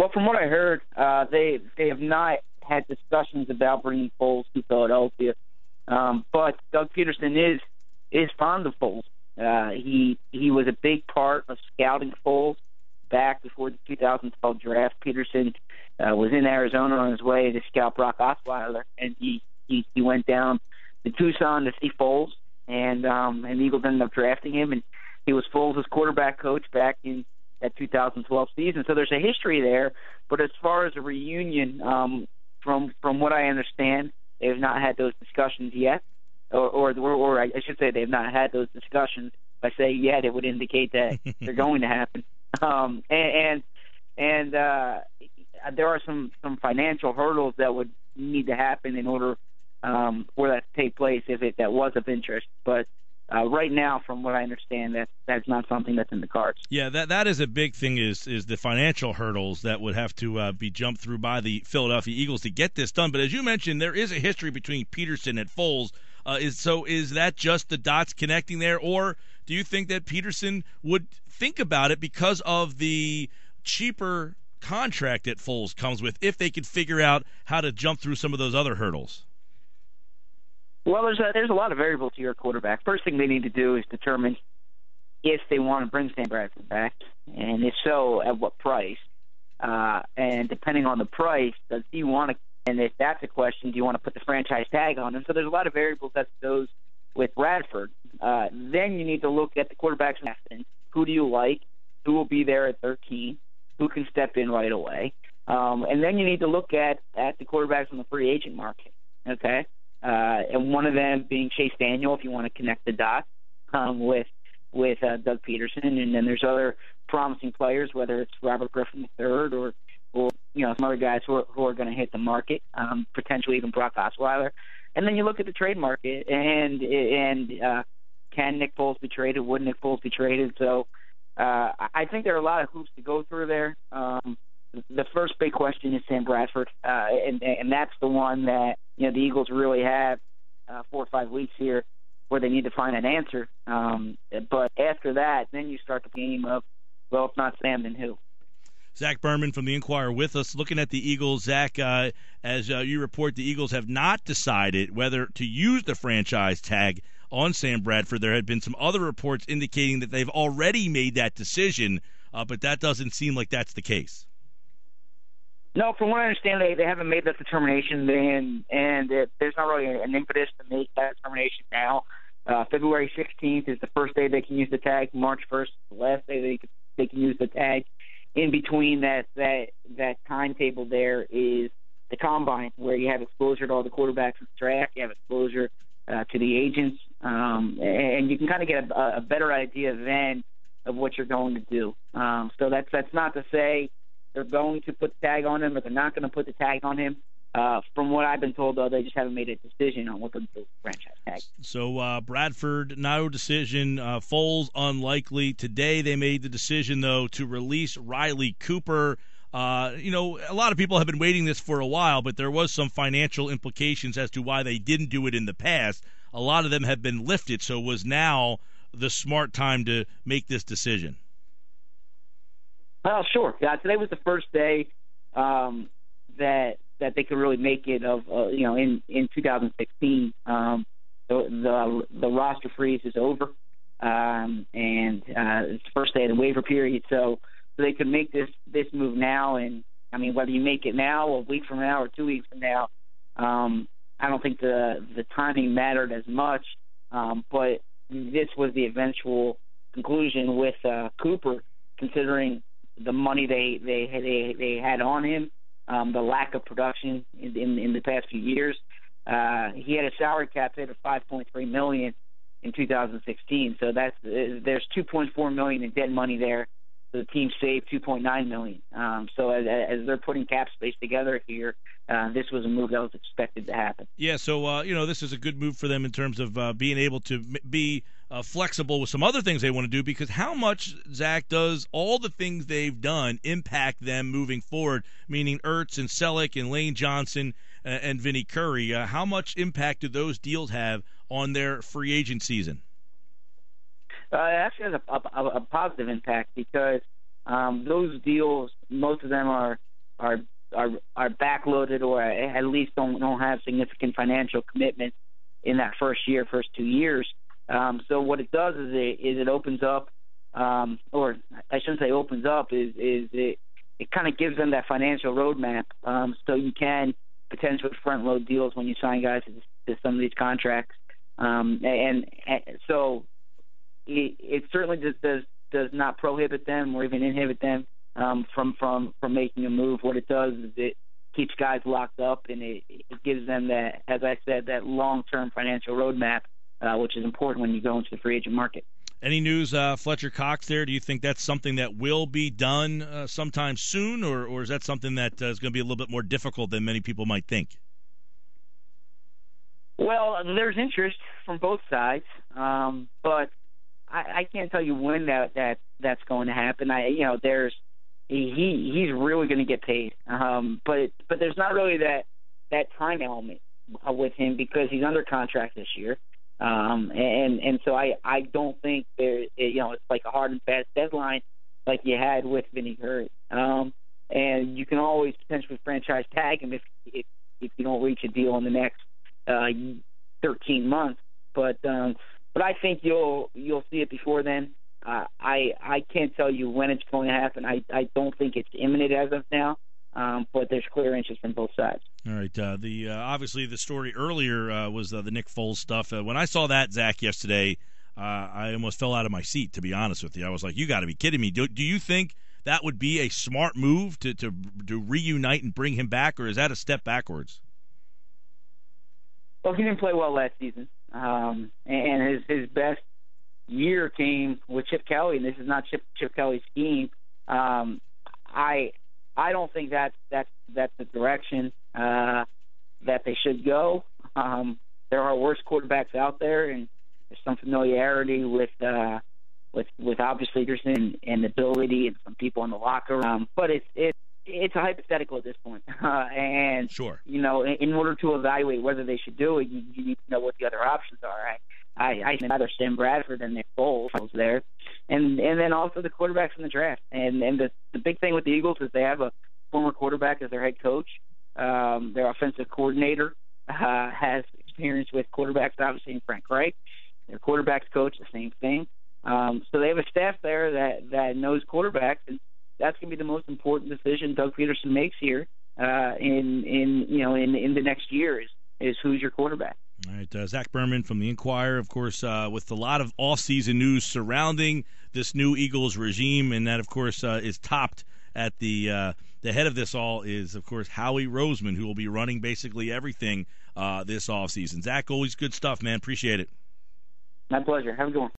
Well, from what I heard, they have not had discussions about bringing Foles to Philadelphia. But Doug Peterson is fond of Foles. He was a big part of scouting Foles back before the 2012 draft. Peterson was in Arizona on his way to scout Brock Osweiler, and he went down to Tucson to see Foles, and the Eagles ended up drafting him, and he was Foles' quarterback coach back in that 2012 season. So there's a history there. But as far as a reunion, from what I understand, they have not had those discussions yet, or I should say they have not had those discussions. If I say yet, it would indicate that they're going to happen. And there are some financial hurdles that would need to happen in order for that to take place if that was of interest. But right now, from what I understand, that's not something that's in the cards. Yeah, that is a big thing is the financial hurdles that would have to be jumped through by the Philadelphia Eagles to get this done. But as you mentioned, there is a history between Peterson and Foles. Is that just the dots connecting there, or do you think that Peterson would think about it because of the cheaper contract that Foles comes with if they could figure out how to jump through some of those other hurdles? Well, there's a lot of variables to your quarterback. First thing they need to do is determine if they want to bring Sam Bradford back, and if so, at what price. And depending on the price, does he want to? And if that's a question, do you want to put the franchise tag on him? So there's a lot of variables that goes with Bradford. Then you need to look at the quarterbacks. Who do you like? Who will be there at 13? Who can step in right away? And then you need to look at the quarterbacks on the free agent market. Okay. And one of them being Chase Daniel, if you want to connect the dots with Doug Peterson, and then there's other promising players, whether it's Robert Griffin III or some other guys who are going to hit the market, potentially even Brock Osweiler. And then you look at the trade market, and can Nick Foles be traded? Would Nick Foles be traded? So I think there are a lot of hoops to go through there. The first big question is Sam Bradford, and that's the one that the Eagles really have 4 or 5 weeks here where they need to find an answer. But after that, then you start the game of, well, if not Sam, then who? Zach Berman from the Inquirer with us. Looking at the Eagles, Zach, as you report, the Eagles have not decided whether to use the franchise tag on Sam Bradford. There had been some other reports indicating that they've already made that decision, but that doesn't seem like that's the case. No, from what I understand, they haven't made that determination, and there's not really an impetus to make that determination now. February 16th is the first day they can use the tag. March 1st is the last day they can use the tag. In between that timetable there is the combine, where you have exposure to all the quarterbacks in the draft, you have exposure to the agents, and you can kind of get a better idea then of what you're going to do. So that's not to say they're going to put the tag on him, or they're not going to put the tag on him. From what I've been told, though, they just haven't made a decision on what to do with the franchise tag. So Bradford, no decision. Foles, unlikely. Today they made the decision, though, to release Riley Cooper. A lot of people have been waiting this for a while, but there was some financial implications as to why they didn't do it in the past. A lot of them have been lifted, so was now the smart time to make this decision? Well, sure. Yeah, today was the first day that they could really make it in 2016. The roster freeze is over, and it's the first day of the waiver period, so they could make this move now. And I mean, whether you make it now, a week from now, or 2 weeks from now, I don't think the timing mattered as much. But this was the eventual conclusion with Cooper, considering the money they had on him. The lack of production in the past few years. He had a salary cap hit of $5.3 million in 2016. So there's $2.4 million in dead money there. So the team saved $2.9 million. So as they're putting cap space together here, this was a move that was expected to happen. Yeah. So this is a good move for them in terms of being able to be flexible with some other things they want to do, because how much, Zach, does all the things they've done impact them moving forward, meaning Ertz and Selleck and Lane Johnson and Vinny Curry? How much impact do those deals have on their free agent season? It actually has a positive impact, because those deals, most of them are are backloaded or at least don't have significant financial commitments in that first 2 years. So what it does is it opens up, or I shouldn't say opens up, is it kind of gives them that financial roadmap, so you can potentially front load deals when you sign guys to some of these contracts, and so it certainly just does not prohibit them or even inhibit them from making a move. What it does is it keeps guys locked up, and it gives them that, as I said, that long-term financial roadmap, which is important when you go into the free agent market. Any news, Fletcher Cox there? Do you think that's something that will be done sometime soon, or is that something that is going to be a little bit more difficult than many people might think? Well, there's interest from both sides, but I can't tell you when that's going to happen. He's really going to get paid, but there's not really that time element with him because he's under contract this year. And so I don't think it's like a hard and fast deadline like you had with Vinny Curry. And you can always potentially franchise tag him if you don't reach a deal in the next 13 months. But I think you'll see it before then. I can't tell you when it's going to happen. I don't think it's imminent as of now. But there's clear interest from both sides. All right. Obviously the story earlier was the Nick Foles stuff. When I saw that, Zach, yesterday, I almost fell out of my seat, to be honest with you. I was like, you got to be kidding me. Do you think that would be a smart move to reunite and bring him back, or is that a step backwards? Well, he didn't play well last season, and his best year came with Chip Kelly, and this is not Chip Kelly's scheme. I don't think that's the direction that they should go. There are worse quarterbacks out there, and there's some familiarity with obviously Peterson and the ability and some people in the locker room. But it's a hypothetical at this point. And sure, in order to evaluate whether they should do it, you need to know what the other options are. I rather Sam Bradford than Nick Foles was there, and then also the quarterbacks in the draft. And the big thing with the Eagles is they have a former quarterback as their head coach. Their offensive coordinator has experience with quarterbacks, obviously, in Frank Reich. Their quarterbacks coach, the same thing. So they have a staff there that knows quarterbacks, and that's going to be the most important decision Doug Peterson makes here in the next year is who's your quarterback. All right, Zach Berman from the Inquirer, of course, with a lot of off-season news surrounding this new Eagles regime, and that, of course, is topped at the head of this all is, of course, Howie Roseman, who will be running basically everything this offseason. Zach, always good stuff, man. Appreciate it. My pleasure. Have a good one.